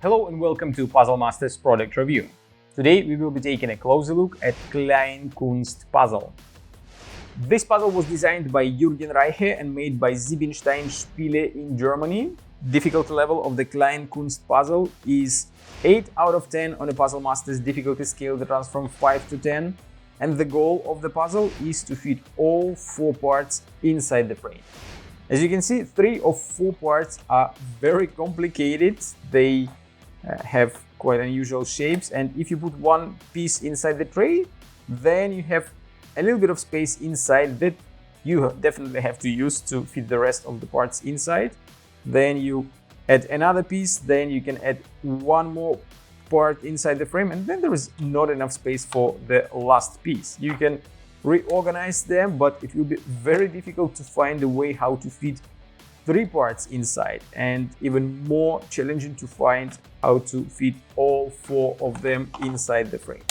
Hello and welcome to Puzzle Masters product review. Today we will be taking a closer look at Kleinkunst puzzle. This puzzle was designed by Jürgen Reiche and made by Siebenstein Spiele in Germany. Difficulty level of the Kleinkunst puzzle is 8 out of 10 on a Puzzle Masters difficulty scale that runs from 5 to 10, and the goal of the puzzle is to fit all 4 parts inside the frame. As you can see, 3 of 4 parts are very complicated. They have quite unusual shapes, and if you put one piece inside the tray, then you have a little bit of space inside that you definitely have to use to fit the rest of the parts inside. Then you add another piece, then you can add one more part inside the frame, and then there is not enough space for the last piece. You can reorganize them, but it will be very difficult to find a way how to fit 3 parts inside, and even more challenging to find how to fit all 4 of them inside the frame.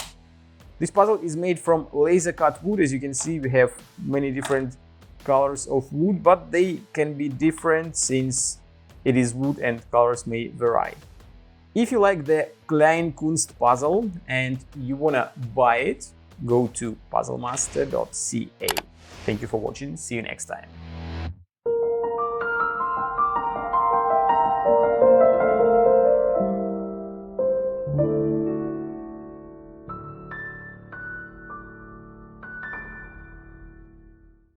This puzzle is made from laser cut wood. As you can see, we have many different colors of wood, but they can be different since it is wood and colors may vary. If you like the Kleinkunst puzzle and you wanna buy it, go to puzzlemaster.ca. Thank you for watching. See you next time.